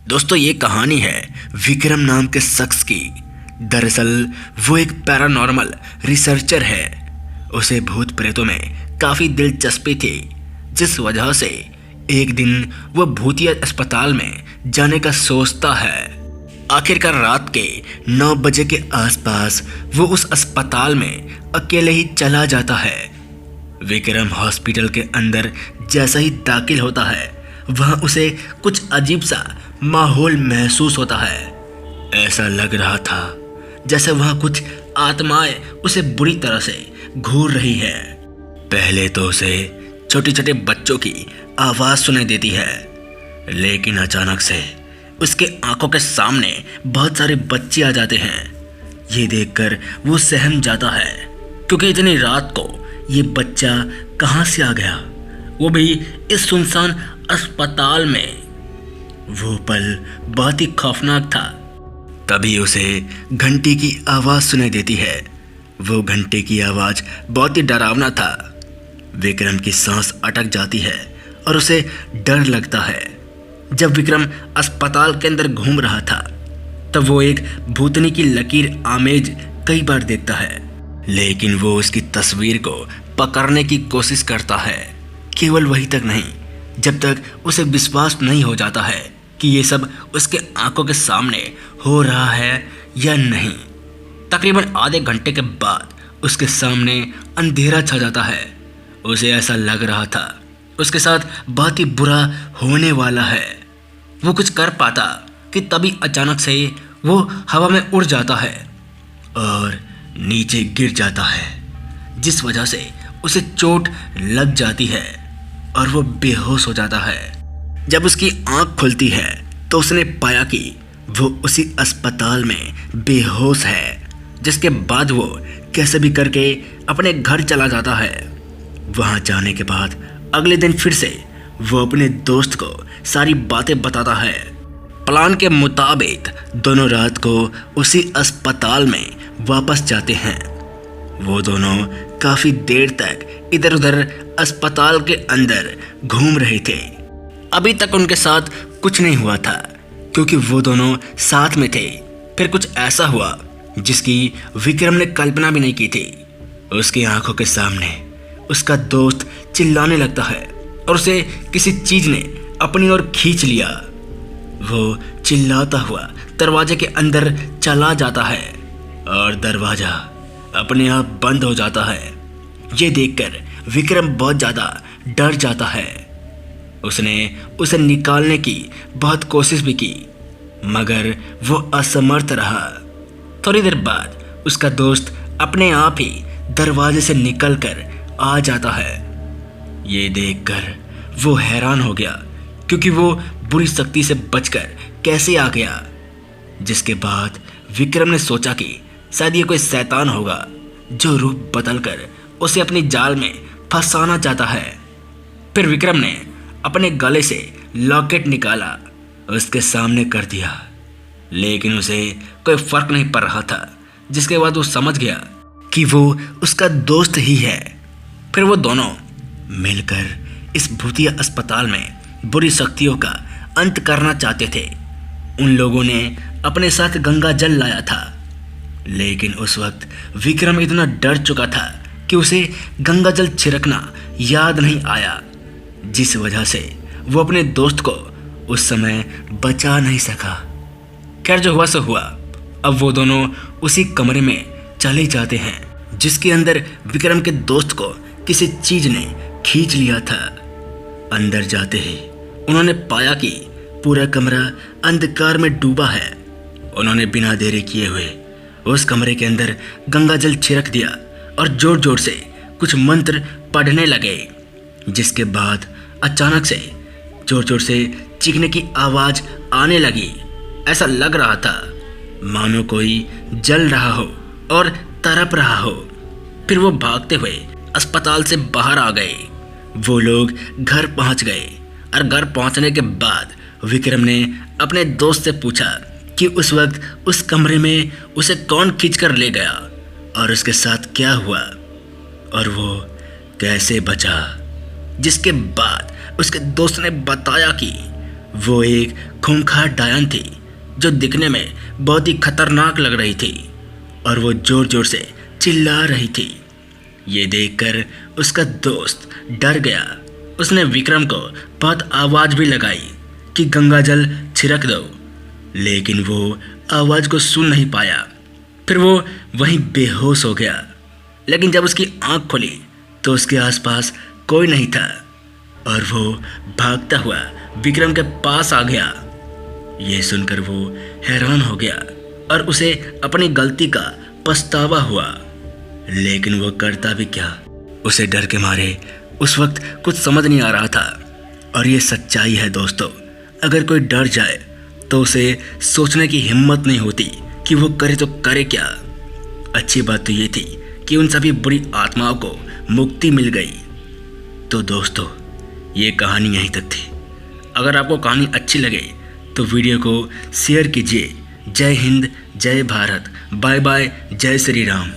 दोस्तों ये कहानी है विक्रम नाम के शख्स की। दरअसल वो एक पैरानॉर्मल रिसर्चर है। उसे भूत प्रेतों में काफ़ी दिलचस्पी थी, जिस वजह से एक दिन वो भूतिया अस्पताल में जाने का सोचता है। आखिरकार रात के 9 बजे के आसपास वो उस अस्पताल में अकेले ही चला जाता है। विक्रम हॉस्पिटल के अंदर जैसा ही दाखिल होता है, वहाँ उसे कुछ अजीब सा माहौल महसूस होता है। ऐसा लग रहा था जैसे वहाँ कुछ आत्माएं उसे बुरी तरह से घूर रही है। पहले तो उसे छोटे छोटे बच्चों की आवाज़ सुनाई देती है, लेकिन अचानक से उसके आंखों के सामने बहुत सारे बच्चे आ जाते हैं। ये देखकर वो सहम जाता है, क्योंकि इतनी रात को ये बच्चा कहाँ से आ गया, वो भी इस सुनसान अस्पताल में। वो पल बहुत ही खौफनाक था। तभी उसे घंटी की आवाज़ सुनाई देती है। वो घंटे की आवाज़ बहुत ही डरावना था। विक्रम की सांस अटक जाती है और उसे डर लगता है। जब विक्रम अस्पताल के अंदर घूम रहा था, तब वो एक भूतनी की लकीर आमेज कई बार देखता है, लेकिन वो उसकी तस्वीर को पकड़ने की कोशिश करता है। केवल वही तक नहीं, जब तक उसे विश्वास नहीं हो जाता है कि ये सब उसके आंखों के सामने हो रहा है या नहीं। तकरीबन आधे घंटे के बाद उसके सामने अंधेरा छा जाता है। उसे ऐसा लग रहा था उसके साथ बहुत ही बुरा होने वाला है। वो कुछ कर पाता कि तभी अचानक से वो हवा में उड़ जाता है और नीचे गिर जाता है, जिस वजह से उसे चोट लग जाती है और वो बेहोश हो जाता है। जब उसकी आंख खुलती है तो उसने पाया कि वो उसी अस्पताल में बेहोश है, जिसके बाद वो कैसे भी करके अपने घर चला जाता है। वहाँ जाने के बाद अगले दिन फिर से वो अपने दोस्त को सारी बातें बताता है। प्लान के मुताबिक दोनों रात को उसी अस्पताल में वापस जाते हैं। वो दोनों काफ़ी देर तक इधर उधर अस्पताल के अंदर घूम रहे थे। अभी तक उनके साथ कुछ नहीं हुआ था, क्योंकि वो दोनों साथ में थे। फिर कुछ ऐसा हुआ जिसकी विक्रम ने कल्पना भी नहीं की थी। उसकी आंखों के सामने उसका दोस्त चिल्लाने लगता है और उसे किसी चीज़ ने अपनी ओर खींच लिया। वो चिल्लाता हुआ दरवाजे के अंदर चला जाता है और दरवाज़ा अपने आप बंद हो जाता है। ये देखकर विक्रम बहुत ज़्यादा डर जाता है। उसने उसे निकालने की बहुत कोशिश भी की, मगर वो असमर्थ रहा। थोड़ी देर बाद उसका दोस्त अपने आप ही दरवाजे से निकलकर आ जाता है। ये देखकर वो हैरान हो गया, क्योंकि वो बुरी शक्ति से बचकर कैसे आ गया। जिसके बाद विक्रम ने सोचा कि शायद ये कोई शैतान होगा जो रूप बदलकर उसे अपनी जाल में फंसाना चाहता है। फिर विक्रम ने अपने गले से लॉकेट निकाला, उसके सामने कर दिया, लेकिन उसे कोई फर्क नहीं पड़ रहा था। जिसके बाद वो समझ गया कि वो उसका दोस्त ही है। फिर वो दोनों मिलकर इस भूतिया अस्पताल में बुरी शक्तियों का अंत करना चाहते थे। उन लोगों ने अपने साथ गंगा जल लाया था, लेकिन उस वक्त विक्रम इतना डर चुका था कि उसे गंगा जल छिड़कना याद नहीं आया, जिस वजह से वो अपने दोस्त को उस समय बचा नहीं सका। खैर, जो हुआ सो हुआ। अब वो दोनों उसी कमरे में चले जाते हैं जिसके अंदर विक्रम के दोस्त को किसी चीज़ ने खींच लिया था। अंदर जाते ही उन्होंने पाया कि पूरा कमरा अंधकार में डूबा है। उन्होंने बिना देरी किए हुए उस कमरे के अंदर गंगा जल छिड़क दिया और जोर जोर से कुछ मंत्र पढ़ने लगे। जिसके बाद अचानक से जोर जोर से चीखने की आवाज़ आने लगी। ऐसा लग रहा था मानो कोई जल रहा हो और तड़प रहा हो। फिर वो भागते हुए अस्पताल से बाहर आ गए। वो लोग घर पहुंच गए और घर पहुंचने के बाद विक्रम ने अपने दोस्त से पूछा कि उस वक्त उस कमरे में उसे कौन खींचकर ले गया और उसके साथ क्या हुआ और वो कैसे बचा। जिसके बाद उसके दोस्त ने बताया कि वो एक खूंखार डायन थी जो दिखने में बहुत ही खतरनाक लग रही थी और वो जोर जोर से चिल्ला रही थी। ये देखकर उसका दोस्त डर गया। उसने विक्रम को बहुत आवाज़ भी लगाई कि गंगा जल छिड़क दो, लेकिन वो आवाज़ को सुन नहीं पाया। फिर वो वहीं बेहोश हो गया। लेकिन जब उसकी आंख खुली तो उसके आसपास कोई नहीं था और वो भागता हुआ विक्रम के पास आ गया। ये सुनकर वो हैरान हो गया और उसे अपनी गलती का पछतावा हुआ, लेकिन वो करता भी क्या। उसे डर के मारे उस वक्त कुछ समझ नहीं आ रहा था। और ये सच्चाई है दोस्तों, अगर कोई डर जाए तो उसे सोचने की हिम्मत नहीं होती कि वो करे तो करे क्या। अच्छी बात तो ये थी कि उन सभी बुरी आत्माओं को मुक्ति मिल गई। तो दोस्तों, ये कहानी यहीं तक थी। अगर आपको कहानी अच्छी लगे तो वीडियो को शेयर कीजिए। जय हिंद, जय भारत, बाय बाय, जय श्री राम।